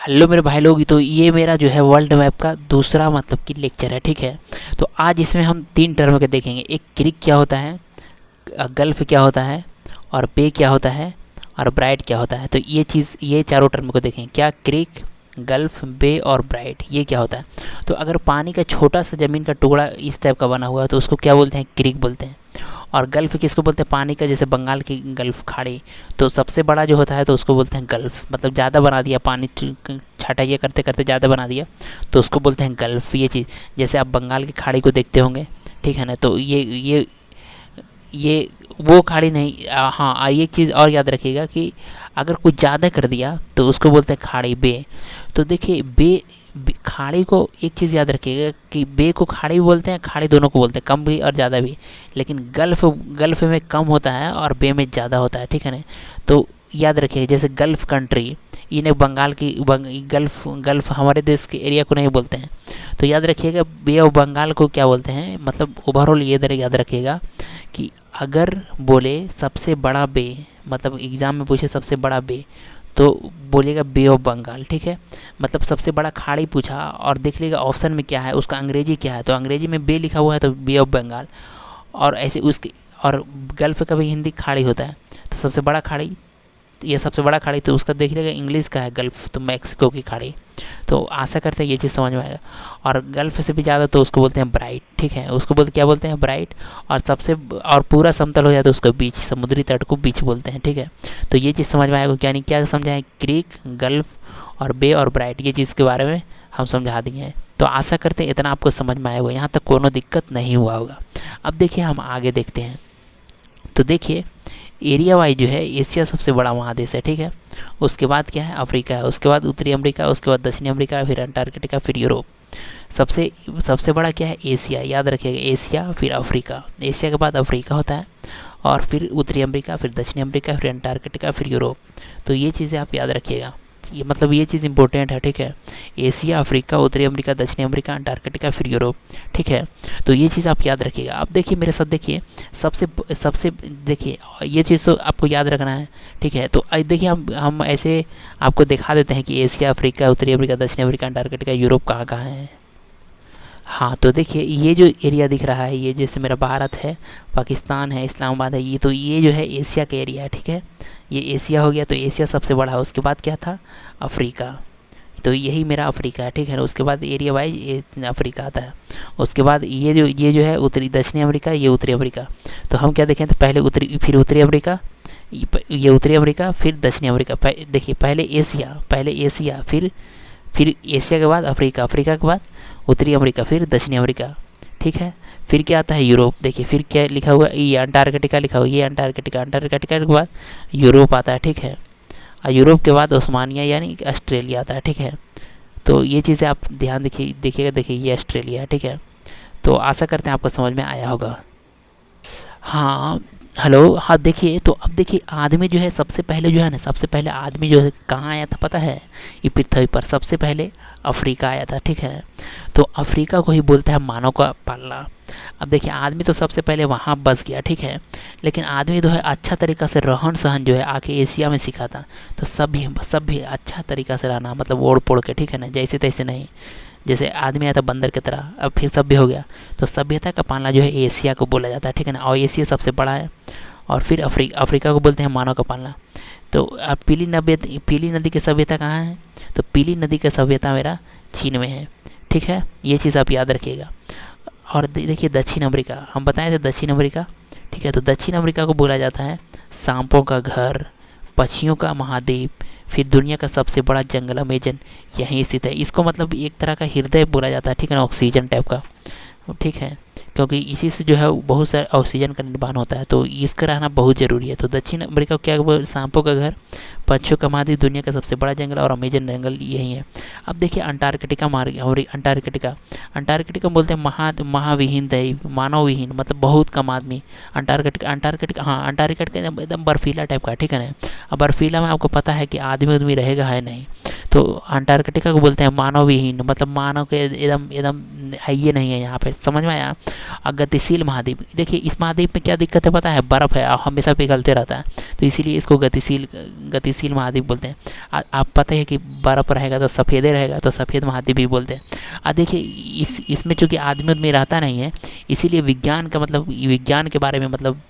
Hello मेरे भाई लोग, तो ये मेरा जो है वर्ल्ड मैप का दूसरा मतलब कि लेक्चर है, ठीक है। तो आज इसमें हम 3 टर्म के देखेंगे। एक क्रिक क्या होता है, गल्फ क्या होता है, और बे क्या होता है, और ब्राइट क्या होता है। तो ये चारों टर्म को देखेंगे, क्या क्रिक, गल्फ, बे और ब्राइट ये क्या होता है। तो अगर पानी का छोटा सा ज़मीन का टुकड़ा इस टाइप का बना हुआ है तो उसको क्या बोलते हैं, क्रिक बोलते हैं। और गल्फ़ किसको बोलते हैं, पानी का जैसे बंगाल की गल्फ़ खाड़ी, तो सबसे बड़ा जो होता है तो उसको बोलते हैं गल्फ़। मतलब ज़्यादा बना दिया, पानी छटाइया करते करते ज़्यादा बना दिया तो उसको बोलते हैं गल्फ़। ये चीज़ जैसे आप बंगाल की खाड़ी को देखते होंगे, ठीक है ना। तो ये वो खाड़ी नहीं। हाँ, ये चीज़ और याद रखिएगा कि अगर कुछ ज़्यादा कर दिया तो उसको बोलते हैं खाड़ी, बे। तो देखिए खाड़ी को एक चीज़ याद रखिएगा कि बे को खाड़ी भी बोलते हैं, खाड़ी दोनों को बोलते हैं, कम भी और ज़्यादा भी। लेकिन गल्फ़ में कम होता है और बे में ज़्यादा होता है, ठीक है ना। तो याद रखिएगा जैसे गल्फ़ कंट्री, इन्हें बंगाल की गल्फ़ हमारे देश के एरिया को नहीं बोलते हैं। तो याद रखिएगा बे ऑफ बंगाल को क्या बोलते हैं। मतलब ओवरऑल ये दर याद रखिएगा कि अगर बोले सबसे बड़ा बे, मतलब एग्ज़ाम में पूछे सबसे बड़ा बे, तो बोलिएगा बे ऑफ बंगाल, ठीक है। मतलब सबसे बड़ा खाड़ी पूछा और देख लीजिएगा ऑप्शन में क्या है, उसका अंग्रेजी क्या है, तो अंग्रेजी में बे लिखा हुआ है तो बे ऑफ बंगाल। और ऐसे उसके और गल्फ़ का भी हिंदी खाड़ी होता है, तो सबसे बड़ा खाड़ी, ये सबसे बड़ा खाड़ी, तो उसका देख लीजिएगा इंग्लिश का है गल्फ़, तो मैक्सिको की खाड़ी। तो आशा करते हैं ये चीज़ समझ में आएगा। और गल्फ़ से भी ज़्यादा तो उसको बोलते हैं ब्राइट, ठीक है। उसको क्या बोलते हैं, ब्राइट। और पूरा समतल हो जाए तो उसको बीच, समुद्री तट को बीच बोलते हैं, ठीक है। तो ये चीज़ समझ में आएगा, यानी क्या समझाएं, क्रीक, गल्फ़ और बे और ब्राइट, ये चीज़ के बारे में हम समझा दिए हैं। तो आशा करते हैं इतना आपको समझ में आया होगा, यहाँ तक कोनो दिक्कत नहीं हुआ होगा। अब देखिए हम आगे देखते हैं। तो देखिए एरिया वाइज जो है एशिया सबसे बड़ा महादेश है, ठीक है। उसके बाद क्या है, अफ्रीका है। उसके बाद उत्तरी अमेरिका, उसके बाद दक्षिणी अमेरिका, फिर अंटार्कटिका, फिर यूरोप। सबसे सबसे बड़ा क्या है, एशिया। याद रखिएगा एशिया फिर अफ्रीका, एशिया के बाद अफ्रीका होता है, और फिर उत्तरी अमेरिका, फिर दक्षिणी अमेरिका, फिर अंटार्कटिका, फिर यूरोप। तो ये चीज़ें आप याद रखिएगा, ये मतलब ये चीज़ इंपॉर्टेंट है, ठीक है। एशिया, अफ्रीका, उत्तरी अमेरिका, दक्षिणी अमेरिका, अंटार्कटिका, फिर यूरोप, ठीक है। तो ये चीज़ आप याद रखिएगा। अब देखिए मेरे साथ, देखिए सबसे सबसे देखिए ये चीज़ तो आपको याद रखना है, ठीक है। तो देखिए हम ऐसे आपको दिखा देते हैं कि एशिया, अफ्रीका, उत्तरी अमेरिका, दक्षिणी अमेरिका, अंटार्कटिका, यूरोप कहाँ कहाँ है। हाँ, तो देखिए ये जो एरिया दिख रहा है, ये जैसे मेरा भारत है, पाकिस्तान है, इस्लामाबाद है, ये तो ये जो है एशिया का एरिया है, ठीक है। ये एशिया हो गया, तो एशिया सबसे बड़ा है। उसके बाद क्या था, अफ्रीका। तो यही मेरा अफ्रीका है, ठीक है ना। उसके बाद एरिया वाइज ये अफ्रीका आता है। उसके बाद ये जो है उत्तरी दक्षिणी अमेरिका, ये उत्तरी अमेरिका। तो हम क्या देखें, तो पहले फिर उत्तरी अमेरिका, ये उत्तरी अमेरिका, फिर दक्षिणी अमेरिका। देखिए पहले एशिया, फिर एशिया के बाद अफ्रीका, अफ्रीका के बाद उत्तरी अमेरिका, फिर दक्षिणी अमेरिका, ठीक है। फिर क्या आता है, यूरोप। देखिए फिर क्या लिखा हुआ है, ये अंटार्कटिका लिखा हुआ है, ये अंटार्कटिका, अंटार्कटिका के बाद यूरोप आता है, ठीक है। और यूरोप के बाद ओस्मानिया यानी ऑस्ट्रेलिया आता है, ठीक है। तो ये चीज़ें आप ध्यान देखिएगा, देखिए ये ऑस्ट्रेलिया है, ठीक है। तो आशा करते हैं आपको समझ में आया होगा। हाँ, हेलो। हाँ देखिए, तो अब देखिए आदमी जो है सबसे पहले जो है ना, सबसे पहले आदमी जो है कहाँ आया था पता है, ये पृथ्वी पर सबसे पहले अफ्रीका आया था, ठीक है। तो अफ्रीका को ही बोलते हैं मानव का पालना। अब देखिए आदमी तो सबसे पहले वहाँ बस गया, ठीक है। लेकिन आदमी जो है अच्छा तरीका से रहन सहन जो है आके एशिया में सीखा था। तो सब भी अच्छा तरीका से रहना, मतलब ओढ़ पोड़ के, ठीक है ना, जैसे तैसे नहीं। जैसे आदमी आया था बंदर की तरह, अब फिर सभ्य हो गया। तो सभ्यता का पालना जो है एशिया को बोला जाता है, ठीक है ना। और एशिया सबसे बड़ा है। और फिर अफ्रीका को बोलते हैं मानव का पालना। तो अब पीली नदी की सभ्यता कहाँ है, तो पीली नदी की सभ्यता मेरा चीन में है, ठीक है। ये चीज़ आप याद रखिएगा। और देखिए दक्षिण अमेरिका, हम बताए थे दक्षिण अमेरिका, ठीक है। तो दक्षिण अमेरिका को बोला जाता है सांपों का घर, पक्षियों का महाद्वीप, फिर दुनिया का सबसे बड़ा जंगल अमेजन यहीं स्थित है। इसको मतलब एक तरह का हृदय बोला जाता है, ठीक है ना, ऑक्सीजन टाइप का, ठीक है। क्योंकि इसी से जो है बहुत सारे ऑक्सीजन का निर्माण होता है, तो इसका रहना बहुत ज़रूरी है। तो दक्षिण अमेरिका को क्या बोल, सांपों का घर, पक्षियों का महाद्वीप, दुनिया का सबसे बड़ा जंगल और अमेजन जंगल यही है। अब देखिए अंटार्कटिका अंटार्कटिका बोलते हैं महाविहीन दैव, मानव विहीन, मतलब बहुत कम आदमी। अंटार्कटिका हाँ, अंटार्कटिका एकदम बर्फीला टाइप का, ठीक है ना। अब बर्फीला में आपको पता है कि आदमी रहेगा है नहीं। तो अंटार्कटिका को बोलते हैं मानव विहीन, मतलब मानव के एकदम एकदम है ये नहीं है यहाँ पे, समझ में आया। गतिशील महाद्वीप, देखिए इस महाद्वीप में क्या दिक्कत है पता है, बर्फ़ है और हमेशा पिघलते रहता है, तो इसीलिए इसको गतिशील गतिशील महाद्वीप बोलते हैं। आप पता है कि बर्फ़ रहेगा तो सफ़ेदे रहेगा तो सफ़ेद महाद्वीप भी बोलते हैं। देखिए इसमें चूँकि आदमी उदमी रहता नहीं है, इसीलिए विज्ञान का मतलब विज्ञान के बारे में मतलब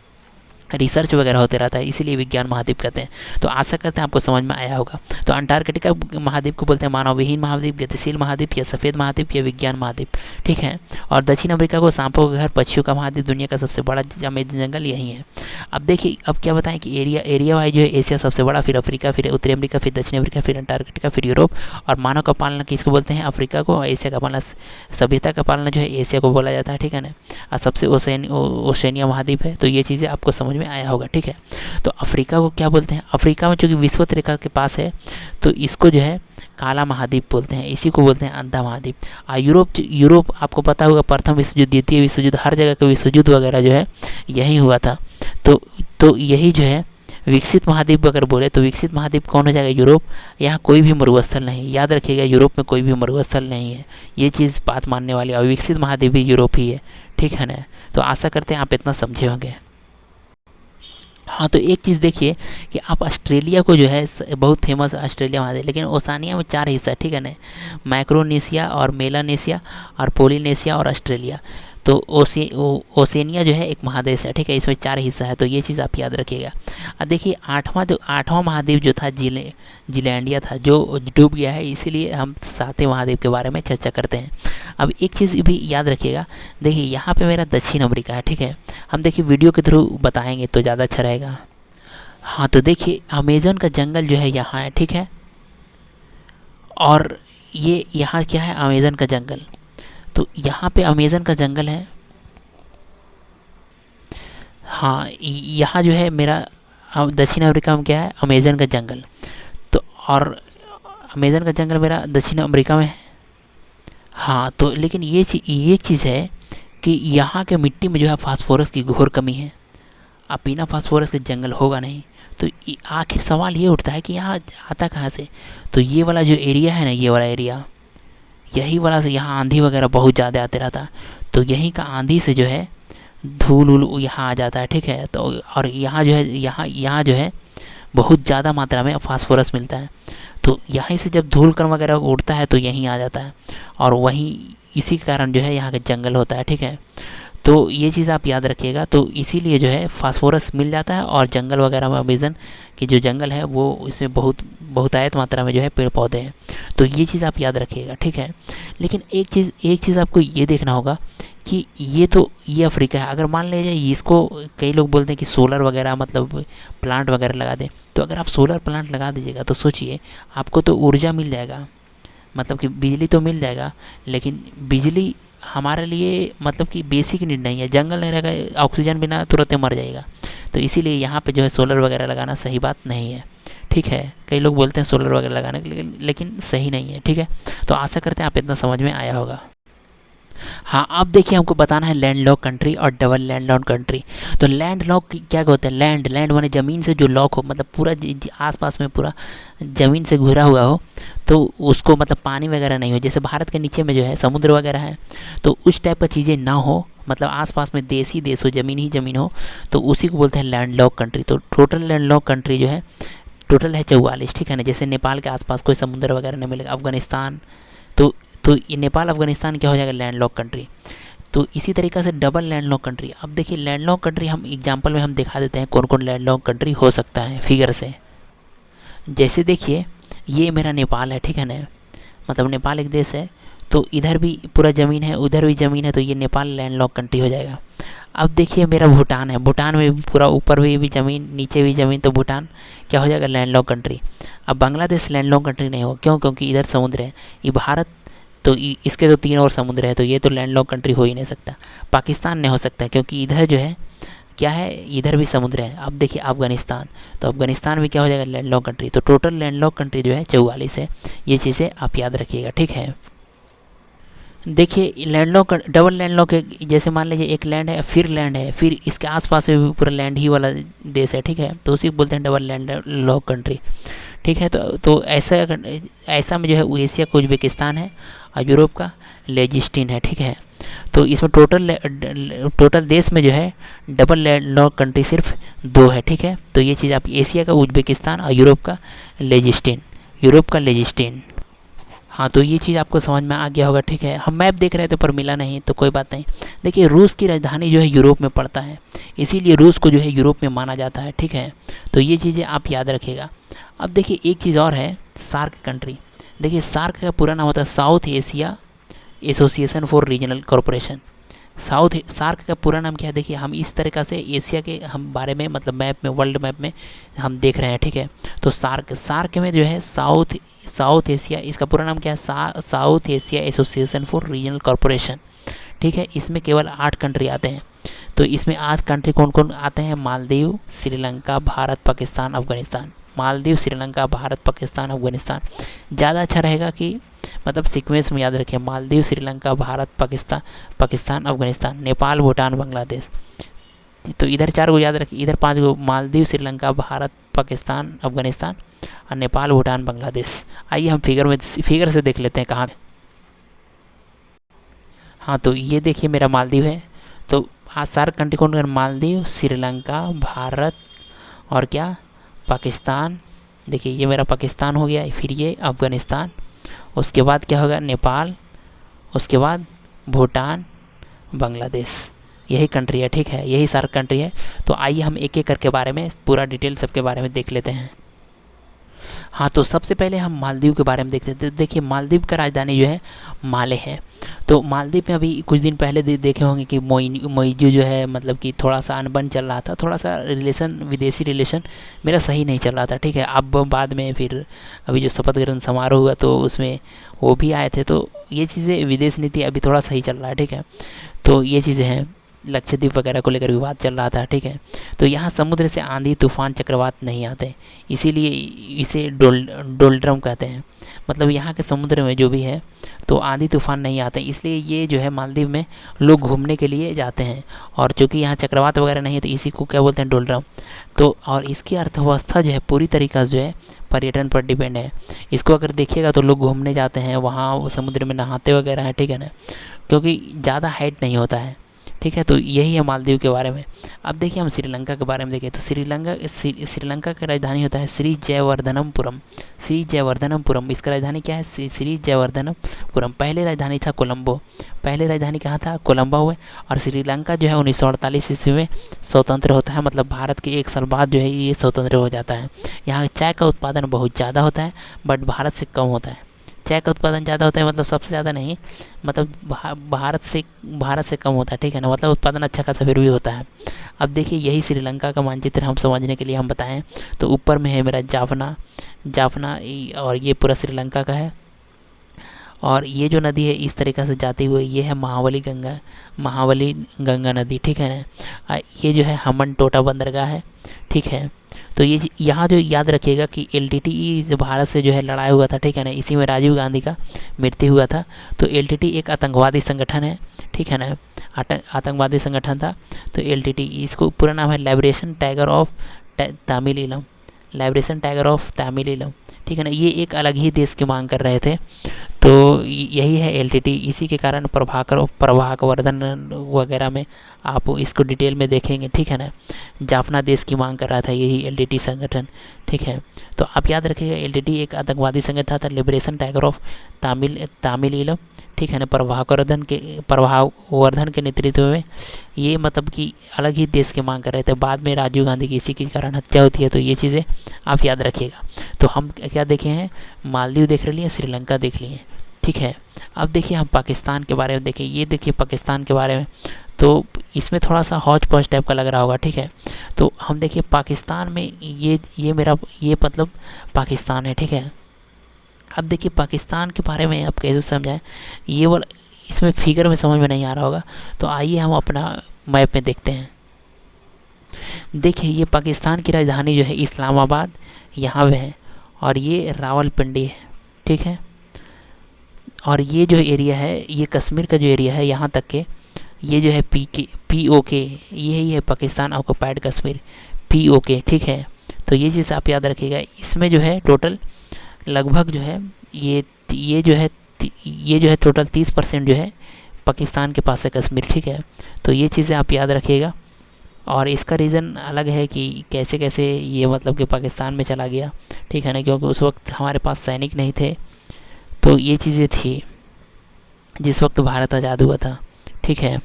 रिसर्च वगैरह होते रहता है, इसीलिए विज्ञान महाद्वीप कहते हैं। तो आशा करते हैं आपको समझ में आया होगा। तो अंटार्कटिका महाद्वीप को बोलते हैं मानव विहीन महाद्वीप, गतिशील महाद्वीप, या सफ़ेद महाद्वीप, या विज्ञान महाद्वीप, ठीक है। और दक्षिण अमेरिका को सांपों का घर, पक्षियों का महाद्वीप, दुनिया का सबसे बड़ा अमेज़न जंगल यही है। अब देखिए अब क्या बताएं कि एरिया वाइज जो है एशिया सबसे बड़ा, फिर अफ्रीका, फिर उत्तरी अमेरिका, फिर दक्षिण अमेरिका, फिर अंटार्कटिका, फिर यूरोप। और मानव का पालना किसको बोलते हैं? अफ्रीका को। एशिया का पालना, सभ्यता का पालना जो है एशिया को बोला जाता है, ठीक है ना। और सबसे ओशनिया महाद्वीप है। तो ये चीज़ें आपको समझ में आया होगा, ठीक है। तो अफ्रीका को क्या बोलते हैं? अफ्रीका में चूँकि विषुवत रेखा के पास है तो इसको जो है काला महाद्वीप बोलते हैं, इसी को बोलते हैं अंधा महाद्वीप। यूरोप आपको पता होगा प्रथम विश्व युद्ध, द्वितीय विश्व युद्ध, हर जगह का विश्व युद्ध वगैरह जो है यही हुआ था। तो यही जो है विकसित महाद्वीप अगर बोले तो विकसित महाद्वीप कौन हो जाएगा? यूरोप। यहाँ कोई भी मरुस्थल नहीं, याद रखिएगा यूरोप में कोई भी मरुस्थल नहीं है, ये चीज़ बात मानने वाली। और विकसित महाद्वीप भी यूरोप ही है, ठीक है ना। तो आशा करते हैं आप इतना समझे होंगे। हाँ, तो एक चीज़ देखिए कि आप ऑस्ट्रेलिया को जो है बहुत फेमस ऑस्ट्रेलिया महाद्वीप, लेकिन ओसानिया में 4 हिस्सा, ठीक है ना। माइक्रोनेशिया और मेलानेशिया और पोलिनेशिया और ऑस्ट्रेलिया। तो ओसेनिया जो है एक महादेश है, ठीक है। इसमें 4 हिस्सा है, तो ये चीज़ आप याद रखिएगा। अब देखिए आठवां महाद्वीप जो था जिलैंडिया था, जो डूब गया है, इसीलिए हम 7वें महाद्वीप के बारे में चर्चा करते हैं। अब एक चीज़ भी याद रखिएगा, देखिए यहाँ पे मेरा दक्षिण अमेरिका है, ठीक है। हम देखिए वीडियो के थ्रू बताएंगे तो ज़्यादा अच्छा रहेगा। हाँ, तो देखिए अमेज़न का जंगल जो है यहाँ है, ठीक है। और ये यहाँ क्या है? अमेज़न का जंगल। तो यहाँ पे अमेज़न का जंगल है। हाँ, यहाँ जो है मेरा दक्षिण अमेरिका में क्या है? अमेज़न का जंगल। तो और अमेज़न का जंगल मेरा दक्षिण अमेरिका में है। हाँ, तो लेकिन ये चीज़ है कि यहाँ के मिट्टी में जो है फास्फोरस की घोर कमी है। अब बिना फास्फोरस के जंगल होगा नहीं। तो आखिर सवाल ये उठता है कि यहाँ आता कहाँ से? तो ये वाला जो एरिया है ना, ये वाला एरिया, यही वाला से यहाँ आंधी वगैरह बहुत ज़्यादा आते रहता। तो यहीं का आंधी से जो है धूल वूल यहाँ आ जाता है, ठीक है। तो और यहाँ जो है यहाँ जो है बहुत ज़्यादा मात्रा में फास्फोरस मिलता है। तो यहीं से जब धूल कण वगैरह उड़ता है तो यहीं आ जाता है, और वहीं इसी के कारण जो है यहाँ का जंगल होता है, ठीक है। तो ये चीज़ आप याद रखिएगा। तो इसीलिए जो है फास्फोरस मिल जाता है, और जंगल वगैरह में अमेज़न की जो जंगल है वो इसमें बहुतायत मात्रा में जो है पेड़ पौधे हैं। तो ये चीज़ आप याद रखिएगा, ठीक है। लेकिन एक चीज़ आपको ये देखना होगा कि ये अफ्रीका है। अगर मान लीजिए इसको कई लोग बोलते हैं कि सोलर वगैरह मतलब प्लांट वगैरह लगा दें, तो अगर आप सोलर प्लांट लगा दीजिएगा तो सोचिए आपको तो ऊर्जा मिल जाएगा, मतलब कि बिजली तो मिल जाएगा, लेकिन बिजली हमारे लिए मतलब कि बेसिक नीड नहीं है। जंगल नहीं रहेगा, ऑक्सीजन बिना तुरंत मर जाएगा। तो इसीलिए यहाँ पे जो है सोलर वगैरह लगाना सही बात नहीं है, ठीक है। कई लोग बोलते हैं सोलर वगैरह लगाने के लिए, लेकिन सही नहीं है, ठीक है। तो आशा करते हैं आप इतना समझ में आया होगा। हाँ, अब देखिए हमको बताना है लैंड लॉक कंट्री और डबल लैंड लॉक कंट्री। तो लैंड लॉक क्या होता है? लैंड माने ज़मीन से जो लॉक हो, मतलब पूरा आसपास में पूरा ज़मीन से घिरा हुआ हो, तो उसको मतलब पानी वगैरह नहीं हो। जैसे भारत के नीचे में जो है समुद्र वगैरह है, तो उस टाइप का चीज़ें ना हो, मतलब आसपास में देश हो, ज़मीन ही ज़मीन हो, तो उसी को बोलते हैं लैंड लॉक कंट्री। तो टोटल लैंड लॉक कंट्री जो है टोटल है 44, ठीक है ना। जैसे नेपाल के आसपास कोई समुद्र वगैरह नहीं मिलेगा, अफगानिस्तान, तो ये नेपाल अफगानिस्तान क्या हो जाएगा? Land lock country. तो इसी तरीक़े से डबल लैंड लॉक कंट्री। अब देखिए लैंड लॉक कंट्री हम एग्जांपल में हम दिखा देते हैं कौन कौन लैंड लॉक कंट्री हो सकता है फिगर से। जैसे देखिए ये मेरा नेपाल है, ठीक है ना, मतलब नेपाल एक देश है, तो इधर भी पूरा ज़मीन है, उधर भी ज़मीन है, तो ये नेपाल लैंड लॉक कंट्री हो जाएगा। अब देखिए मेरा भूटान है, भूटान में पूरा ऊपर भी ज़मीन, नीचे भी ज़मीन, तो भूटान क्या हो जाएगा? Land lock country. अब बांग्लादेश लैंड लॉक कंट्री नहीं होगा, क्यों? क्योंकि इधर समुद्र है। ये भारत, तो इसके तो 3 और समुद्र है, तो ये तो लैंड लॉक कंट्री हो ही नहीं सकता। पाकिस्तान नहीं हो सकता, क्योंकि इधर जो है क्या है? इधर भी समुद्र है। अब देखिए अफगानिस्तान, तो अफगानिस्तान भी क्या हो जाएगा? Land lock country. तो टोटल लैंड लॉक कंट्री जो है 44 है। ये चीज़ें आप याद रखिएगा, ठीक है। देखिए land lock double land lock, जैसे मान लीजिए एक लैंड है, फिर इसके आसपास में भी पूरा लैंड ही वाला देश है, ठीक है, तो उसी को बोलते हैं डबल लैंड लॉक कंट्री, ठीक है। तो ऐसा में जो है एशिया का उज्बेकिस्तान है और यूरोप का लेजिस्टीन है, ठीक है। तो इसमें टोटल देश में जो है डबल लैंडलॉक कंट्री सिर्फ 2 है, ठीक है। तो ये चीज़ आप एशिया का उज्बेकिस्तान और यूरोप का लेजिस्टेन। हाँ, तो ये चीज़ आपको समझ में आ गया होगा, ठीक है। हम मैप देख रहे थे पर मिला नहीं, तो कोई बात नहीं। देखिए रूस की राजधानी जो है यूरोप में पड़ता है, इसीलिए रूस को जो है यूरोप में माना जाता है, ठीक है। तो ये चीज़ें आप याद रखिएगा। अब देखिए एक चीज़ और है, सार्क कंट्री। देखिए सार्क का पूरा नाम होता है South Asia association for regional corporation. SAARC का पूरा नाम क्या है, देखिए हम इस तरीक़ा से एशिया के हम बारे में मतलब मैप में, वर्ल्ड मैप में हम देख रहे हैं, ठीक है। तो सार्क में जो है साउथ एशिया, इसका पूरा नाम क्या है, South Asia association for regional corporation, ठीक है। इसमें केवल 8 कंट्री आते हैं। तो इसमें 8 कंट्री कौन कौन आते हैं, मालदीव, श्रीलंका, भारत, पाकिस्तान, अफगानिस्तान। मालदीव, श्रीलंका, भारत, पाकिस्तान, अफगानिस्तान। ज़्यादा अच्छा रहेगा कि मतलब सीक्वेंस में याद रखें, मालदीव, श्रीलंका, भारत, पाकिस्तान, अफगानिस्तान, नेपाल, भूटान, बांग्लादेश। तो इधर 4 को याद रखिए, इधर 5 को, मालदीव, श्रीलंका, भारत, पाकिस्तान, अफगानिस्तान और नेपाल, भूटान, बांग्लादेश। आइए हम फिगर से देख लेते हैं कहाँ। हाँ, तो ये देखिए मेरा मालदीव है। तो आज सार्क कंट्री कौन कौन, मालदीव, श्रीलंका, भारत और क्या, पाकिस्तान। देखिए ये मेरा पाकिस्तान हो गया, फिर ये अफगानिस्तान, उसके बाद क्या होगा, नेपाल, उसके बाद भूटान, बांग्लादेश। यही कंट्री है, ठीक है, यही सार्क कंट्री है। तो आइए हम एक एक करके बारे में पूरा डिटेल सबके बारे में देख लेते हैं। हाँ, तो सबसे पहले हम मालदीव के बारे में देखते हैं। देखिए मालदीव का राजधानी जो है माले है। तो मालदीव में अभी कुछ दिन पहले देखे होंगे कि मोइजू जो है मतलब कि थोड़ा सा अनबन चल रहा था, थोड़ा सा रिलेशन, विदेशी रिलेशन मेरा सही नहीं चल रहा था, ठीक है। अब बाद में फिर अभी जो शपथ ग्रहण समारोह हुआ तो उसमें वो भी आए थे। तो ये चीज़ें, विदेश नीति अभी थोड़ा सही चल रहा है, ठीक है। तो ये चीज़ें हैं, लक्षद्वीप वगैरह को लेकर विवाद चल रहा था, ठीक है। तो यहाँ समुद्र से आंधी, तूफान, चक्रवात नहीं आते, इसीलिए इसे डोल्ड्रम कहते हैं। मतलब यहाँ के समुद्र में जो भी है तो आंधी तूफान नहीं आते, इसलिए ये जो है मालदीव में लोग घूमने के लिए जाते हैं। और चूँकि यहाँ चक्रवात वगैरह नहीं है तो इसी को क्या बोलते हैं, डोल्ड्रम। तो और इसकी अर्थव्यवस्था जो है पूरी तरीक़ा से जो है पर्यटन पर डिपेंड है। इसको अगर देखिएगा तो लोग घूमने जाते हैं वहाँ, समुद्र में नहाते वगैरह हैं, ठीक है ना, क्योंकि ज़्यादा हाइट नहीं होता है, ठीक है। तो यही है मालदीव के बारे में। अब देखिए हम श्रीलंका के बारे में देखें तो श्रीलंका की राजधानी होता है श्री जयवर्धनपुरम। इसका राजधानी क्या है, श्री जयवर्धनपुरम। पहले राजधानी था कोलंबो, पहले राजधानी कहाँ था, कोलंबो हुए। और श्रीलंका जो है 1948 ईस्वी में स्वतंत्र होता है, मतलब भारत के 1 साल बाद जो है ये स्वतंत्र हो जाता है। यहाँ चाय का उत्पादन बहुत ज़्यादा होता है, बट भारत से कम होता है। चाय का उत्पादन ज़्यादा होता है मतलब सबसे ज़्यादा नहीं, मतलब भारत से कम होता है, ठीक है ना, मतलब उत्पादन अच्छा खासा फिर भी होता है। अब देखिए यही श्रीलंका का मानचित्र हम समझने के लिए हम बताएं तो ऊपर में है मेरा जाफना, और ये पूरा श्रीलंका का है। और ये जो नदी है इस तरीक़े से जाती हुई, ये है महाबली गंगा नदी, ठीक है ना। ये जो है हमन टोटा बंदरगाह है, ठीक है। तो ये यहाँ जो याद रखिएगा कि LTTE भारत से जो है लड़ाया हुआ था, ठीक है ना, इसी में राजीव गांधी का मृत्यु हुआ था। तो LTTE एक आतंकवादी संगठन है, ठीक है ना, आतंकवादी संगठन था। तो LTTE, इसको पूरा नाम है लिबरेशन टाइगर ऑफ तमिल, ठीक है ना। ये एक अलग ही देश की मांग कर रहे थे। तो यही है LTTE, इसी के कारण प्रभाकर वर्धन वगैरह में आप इसको डिटेल में देखेंगे, ठीक है ना। जाफना देश की मांग कर रहा था यही LTTE संगठन, ठीक है। तो आप याद रखिएगा LTTE एक आतंकवादी संगठन था, लिबरेशन टाइगर ऑफ तमिल, ठीक है ना। प्रभावर्धन के नेतृत्व में ये मतलब कि अलग ही देश की मांग कर रहे थे। बाद में राजीव गांधी की इसी के कारण हत्या होती है। तो ये चीज़ें आप याद रखिएगा। तो हम क्या देखे हैं, मालदीव देख लिए, श्रीलंका देख लिए, ठीक है। अब देखिए हम पाकिस्तान के बारे में देखें। ये देखिए पाकिस्तान के बारे में, तो इसमें थोड़ा सा हौच पौच टाइप का लग रहा होगा, ठीक है। तो हम देखिए पाकिस्तान में ये मतलब पाकिस्तान है, ठीक है। अब देखिए पाकिस्तान के बारे में आप कैसे समझाएं, ये वाला इसमें फिगर में समझ में नहीं आ रहा होगा। तो आइए हम अपना मैप में देखते हैं। देखिए ये पाकिस्तान की राजधानी जो है इस्लामाबाद यहाँ पे है, और ये रावलपिंडी है, ठीक है। और ये जो एरिया है, ये कश्मीर का जो एरिया है यहाँ तक के, ये जो है POK, यही है पाकिस्तान ऑक्युपाइड कश्मीर, POK, ठीक है। तो ये चीज़ आप याद रखिएगा। इसमें जो है टोटल लगभग जो है ये जो है टोटल 30% जो है पाकिस्तान के पास है कश्मीर, ठीक है। तो ये चीज़ें आप याद रखिएगा। और इसका रीज़न अलग है कि कैसे कैसे ये मतलब कि पाकिस्तान में चला गया, ठीक है ना, क्योंकि उस वक्त हमारे पास सैनिक नहीं थे। तो ये चीज़ें थी जिस वक्त भारत आज़ाद हुआ था, ठीक है।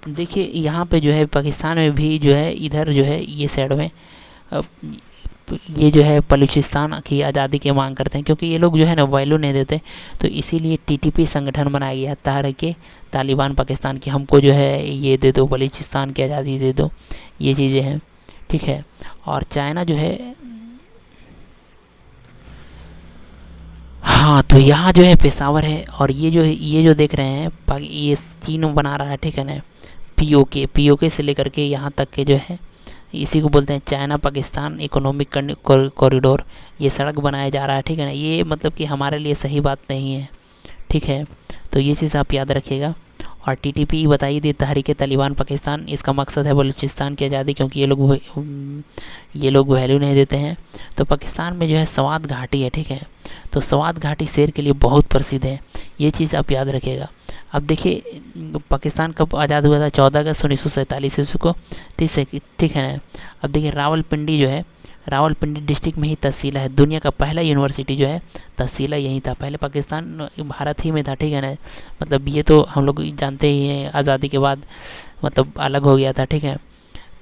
देखिए यहाँ पे जो है पाकिस्तान में भी जो है इधर जो है ये साइड में ये जो है बलूचिस्तान की आज़ादी की मांग करते हैं, क्योंकि ये लोग जो है ना वैल्यू नहीं देते। तो इसीलिए टीटीपी संगठन बनाया गया तहरीक तालिबान पाकिस्तान की, हमको जो है ये दे दो, बलूचिस्तान की आज़ादी दे दो, ये चीज़ें हैं, ठीक है। और चाइना जो है, हाँ, तो यहाँ जो है पेशावर है। और ये जो देख रहे हैं ये चीन बना रहा है, ठीक है ना, पीओके से लेकर के यहाँ तक के जो है इसी को बोलते हैं चाइना पाकिस्तान इकोनॉमिक कॉरिडोर। ये सड़क बनाया जा रहा है, ठीक है ना। ये मतलब कि हमारे लिए सही बात नहीं है, ठीक है। तो ये चीज़ आप याद रखिएगा। और टीटीपी बताइए दी तहरीक तालिबान पाकिस्तान, इसका मकसद है बलूचिस्तान की आज़ादी, क्योंकि ये लोग वैल्यू नहीं देते हैं। तो पाकिस्तान में जो है स्वात घाटी है, ठीक है। तो स्वात घाटी शेर के लिए बहुत प्रसिद्ध है, ये चीज़ आप याद रखिएगा। अब देखिए पाकिस्तान कब आज़ाद हुआ था, 14 अगस्त 1947 ईस्वी को, ठीक है ना। अब देखिए रावलपिंडी जो है, रावलपिंडी डिस्ट्रिक्ट में ही तहसीला है। दुनिया का पहला यूनिवर्सिटी जो है तहसीला यहीं था। पहले पाकिस्तान भारत ही में था, ठीक है ना। मतलब ये तो हम लोग जानते ही हैं, आज़ादी के बाद मतलब अलग हो गया था, ठीक है।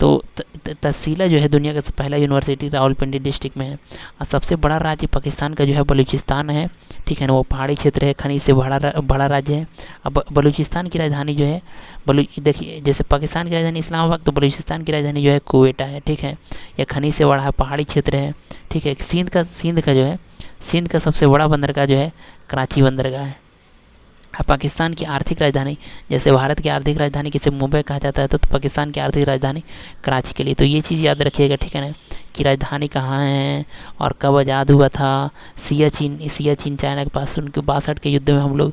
तो तहसीला जो है दुनिया का पहला यूनिवर्सिटी रावलपिंडी डिस्ट्रिक्ट में है। और सबसे बड़ा राज्य पाकिस्तान का जो है बलूचिस्तान है, ठीक है ना। वो पहाड़ी क्षेत्र है, खनिज से बड़ा राज्य है। अब बलूचिस्तान की राजधानी जो है देखिए जैसे पाकिस्तान की राजधानी इस्लामाबाद, तो बलूचिस्तान की राजधानी जो है क्वेटा है, ठीक है। यह खनिज से बड़ा है, पहाड़ी क्षेत्र है, ठीक है। सिंध का सबसे बड़ा बंदरगाह जो है कराची बंदरगाह है। पाकिस्तान की आर्थिक राजधानी, जैसे भारत की आर्थिक राजधानी किसे मुंबई कहा जाता है, तो पाकिस्तान की आर्थिक राजधानी कराची के लिए। तो ये चीज़ याद रखिएगा, ठीक है ना, कि राजधानी कहाँ है और कब आज़ाद हुआ था। सियाचिन चाइना के पास, उनके 62 के युद्ध में हम लोग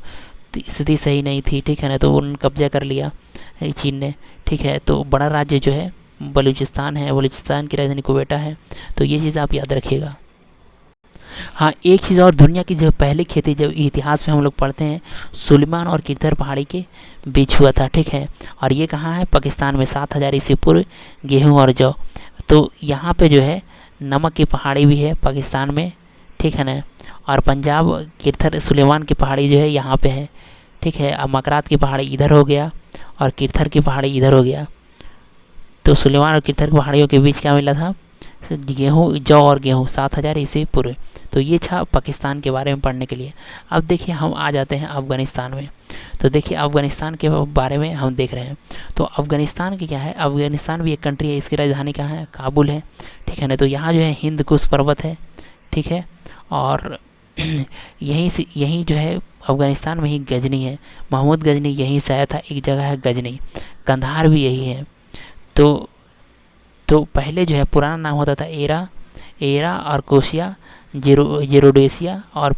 स्थिति सही नहीं थी, ठीक है ना, तो उन्होंने कब्जा कर लिया चीन ने, ठीक है। तो बड़ा राज्य जो है बलूचिस्तान है, बलूचिस्तान की राजधानी क्वेटा है। तो ये चीज़ आप याद रखिएगा। हाँ, एक चीज़ और, दुनिया की जो पहली खेती जब इतिहास में हम लोग पढ़ते हैं सुलेमान और किरथर पहाड़ी के बीच हुआ था, ठीक है। और ये कहाँ है, पाकिस्तान में, 7000 ईस्वी पूर्व, गेहूँ और जौ। तो यहाँ पे जो है नमक की पहाड़ी भी है पाकिस्तान में, ठीक है ना। और पंजाब किरथर सुलेमान की पहाड़ी जो है यहाँ पे है, ठीक है। अब मकरात की पहाड़ी इधर हो गया और किरथर की पहाड़ी इधर हो गया। तो सुलेमान और किरथर की पहाड़ियों के बीच क्या मिला था, गेहूँ, जौ और गेहूँ, 7000 ईस्वी पूर्व। तो ये था पाकिस्तान के बारे में पढ़ने के लिए। अब देखिए हम आ जाते हैं अफ़गानिस्तान में। तो देखिए अफ़गानिस्तान के बारे में हम देख रहे हैं। तो अफ़गानिस्तान की क्या है, अफ़गानिस्तान भी एक कंट्री है, इसकी राजधानी कहाँ है, काबुल है, ठीक है ना। तो यहाँ जो है हिंद कुश पर्वत है, ठीक है। और यहीं जो है अफ़गानिस्तान में ही गजनी है, महमूद गजनी यहीं से आया था। एक जगह है गजनी, कंधार भी यही है। तो पहले जो है पुराना नाम होता था एरा और कोशिया, जेरोडेसिया और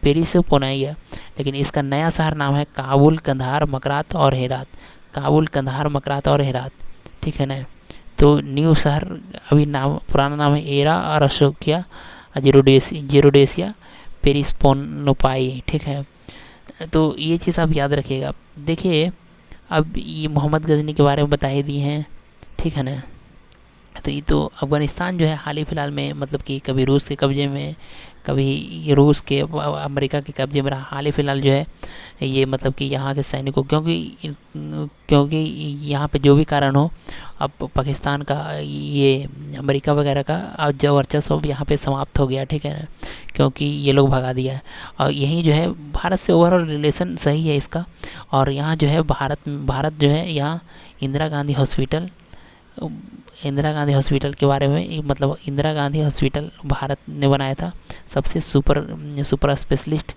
पेरिसोपोनाइया, लेकिन इसका नया शहर नाम है काबुल, कंधार, मकरात और हेरात। काबुल, कंधार, मकरात और हेरात, ठीक है ना। तो न्यू शहर अभी नाम, पुराना नाम है एरा और अशोकिया, जेरोडेसिया, पेरिसपोनोपाई, ठीक है। तो ये चीज़ आप याद रखिएगा। देखिए अब ये मोहम्मद गजनी के बारे में बता ही दिए हैं, ठीक है ना। तो ये तो अफ़गानिस्तान जो है हाल ही फ़िलहाल में मतलब कि कभी रूस के कब्ज़े में, कभी रूस के अमेरिका के कब्ज़े में रहा। हाल ही फ़िलहाल जो है ये मतलब कि यहाँ के सैनिकों, क्योंकि यहाँ पे जो भी कारण हो, अब पाकिस्तान का, ये अमेरिका वगैरह का अब जो वर्चस्व अब यहाँ पे समाप्त हो गया, ठीक है ना, क्योंकि ये लोग भगा दिया है। और यहीं जो है भारत से ओवरऑल रिलेशन सही है इसका। और यहाँ जो है भारत जो है यहाँ इंदिरा गांधी हॉस्पिटल के बारे में, मतलब इंदिरा गांधी हॉस्पिटल भारत ने बनाया था। सबसे सुपर स्पेशलिस्ट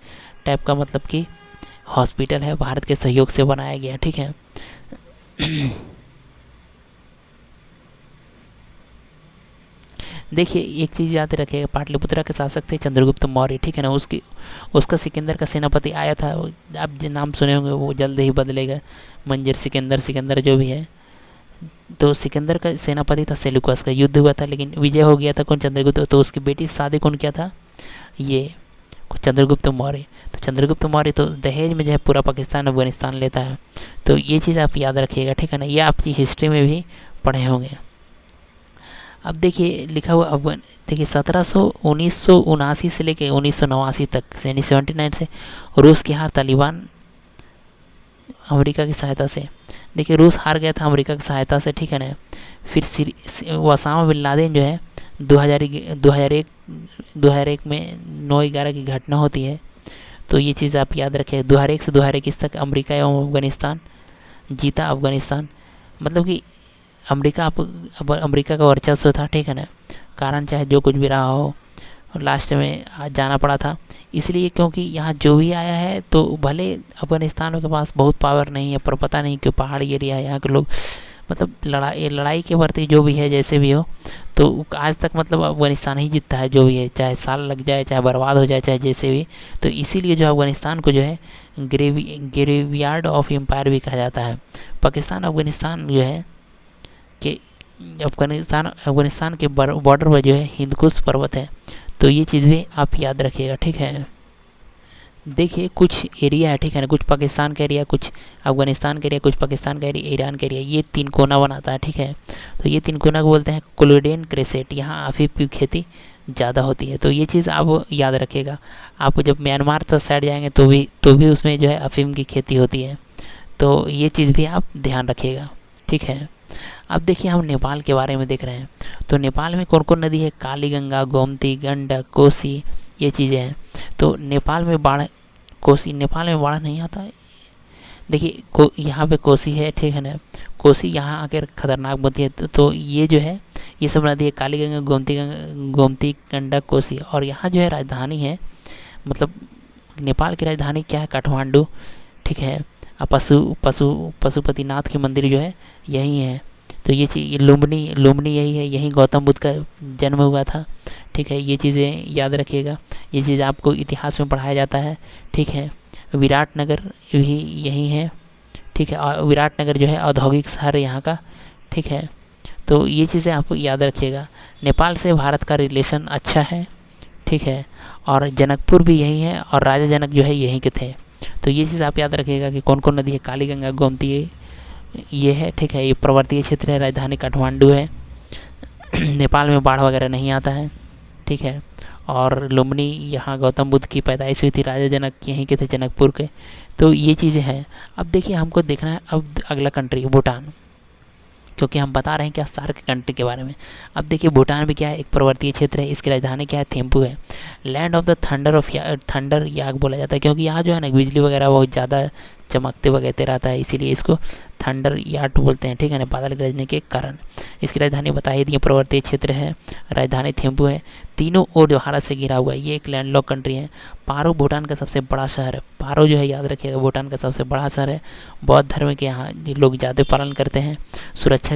टाइप का मतलब कि हॉस्पिटल है, भारत के सहयोग से बनाया गया, ठीक है। देखिए एक चीज़ याद रखिएगा, पाटलिपुत्रा के शासक थे चंद्रगुप्त मौर्य, ठीक है ना। उसका सिकंदर का सेनापति आया था, आप जो नाम सुने होंगे वो जल्द ही बदलेगा, मंजर सिकंदर जो भी है। तो सिकंदर का सेनापति था सेल्यूकस का, युद्ध हुआ था लेकिन विजय हो गया था कौन, चंद्रगुप्त। तो उसकी बेटी से शादी कौन किया था, ये चंद्रगुप्त मौर्य। तो चंद्रगुप्त मौर्य तो दहेज में जो है पूरा पाकिस्तान अफगानिस्तान लेता है। तो ये चीज़ आप याद रखिएगा, ठीक है ना, ये आपकी हिस्ट्री में भी पढ़े होंगे। अब देखिए लिखा हुआ अफगान, देखिए 1979 से लेकर 1989 तक, यानी 79 से रूस की हार तालिबान अमेरिका की सहायता से। देखिए रूस हार गया था अमेरिका की सहायता से, ठीक है ना। फिर ओसामा बिन लादेन जो है 2001 में 9/11 की घटना होती है। तो ये चीज़ आप याद रखें, 2001 से 2021 तक अमेरिका एवं अफगानिस्तान जीता। अफगानिस्तान मतलब कि अमेरिका का वर्चस्व था, ठीक है ना। कारण चाहे जो कुछ भी रहा हो, लास्ट में जाना पड़ा था इसलिए क्योंकि यहाँ जो भी आया है, तो भले अफगानिस्तान के पास बहुत पावर नहीं है, पर पता नहीं क्यों पहाड़ी एरिया है, यहाँ के लोग मतलब लड़ाई के प्रति जो भी है जैसे भी हो, तो आज तक मतलब अफगानिस्तान ही जीतता है जो भी है, चाहे साल लग जाए, चाहे बर्बाद हो जाए, चाहे जैसे भी। तो इसीलिए जो अफगानिस्तान को जो है ग्रेवयार्ड ऑफ एम्पायर भी कहा जाता है। अफगानिस्तान जो है कि अफगानिस्तान के बॉर्डर पर जो है हिंदकुश पर्वत है। तो ये चीज़ भी आप याद रखिएगा, ठीक है। देखिए कुछ एरिया है, ठीक है ना, कुछ पाकिस्तान का एरिया, कुछ अफगानिस्तान का एरिया, कुछ पाकिस्तान का एरिया, ईरान का एरिया, ये 3 कोना बनाता है, ठीक है। तो ये 3 कोना को बोलते हैं कोलोडेन क्रेसेट। यहाँ अफीम की खेती ज़्यादा होती है, तो ये चीज़ आप याद रखिएगा। आप जब म्यांमार तक साइड जाएंगे तो भी उसमें जो है अफीम की खेती होती है। तो ये चीज़ भी आप ध्यान रखिएगा, ठीक है। अब देखिए हम नेपाल के बारे में देख रहे हैं। तो नेपाल में कौन कौन नदी है? काली गंगा, गोमती, गंडक, कोसी, ये चीज़ें हैं। तो नेपाल में बाढ़ नहीं आता है। देखिए यहाँ पे कोसी है, ठीक है ना। कोसी यहाँ आकर खतरनाक बनती है। तो ये जो है ये सब नदी है, काली गंगा, गोमती, गंडक, कोसी। और यहाँ जो है राजधानी है, मतलब नेपाल की राजधानी क्या है? काठमांडू, ठीक है। पशुपतिनाथ की मंदिर जो है यही है। तो ये चीज़ लुम्बिनी यही है, यहीं गौतम बुद्ध का जन्म हुआ था, ठीक है। ये चीज़ें याद रखिएगा, ये चीज़ आपको इतिहास में पढ़ाया जाता है, ठीक है। विराटनगर भी यही है, ठीक है। और विराटनगर जो है औद्योगिक शहर है यहाँ का, ठीक है। तो ये चीज़ें आप याद रखिएगा। नेपाल से भारत का रिलेशन अच्छा है, ठीक है। और जनकपुर भी यही है, और राजा जनक जो है यहीं के थे। तो ये चीज़ आप याद रखिएगा कि कौन कौन नदी है। काली गंगा, गोमती ये है, ठीक है। ये पर्वतीय क्षेत्र है, राजधानी काठमांडू है। नेपाल में बाढ़ वगैरह नहीं आता है, ठीक है। और लुम्बिनी यहाँ गौतम बुद्ध की पैदाइश हुई थी, राजा जनक यहीं के थे, जनकपुर के। तो ये चीज़ें हैं। अब देखिए हमको देखना है अब अगला कंट्री भूटान, क्योंकि हम बता रहे हैं क्या सार्क कंट्री के बारे में। अब देखिए भूटान भी क्या है, एक पर्वतीय क्षेत्र है। इसकी राजधानी क्या है? थिम्पू है। लैंड ऑफ द थंडर याक बोला जाता है, क्योंकि यहाँ जो है ना बिजली वगैरह बहुत ज़्यादा चमकते वगैरह रहता है, इसीलिए इसको थंडर यार्ड बोलते हैं, ठीक है ना, बादल गरजने के कारण। इसकी राजधानी बता ही दी, पर्वतीय क्षेत्र है, राजधानी थिम्पू है। तीनों ओर जो भारत से घिरा हुआ है, ये एक लैंडलॉक कंट्री है। पारो भूटान का सबसे बड़ा शहर है। पारो जो है याद रखिएगा भूटान का सबसे बड़ा शहर है। बौद्ध धर्म के यहाँ लोग ज़्यादा पालन करते हैं। सुरक्षा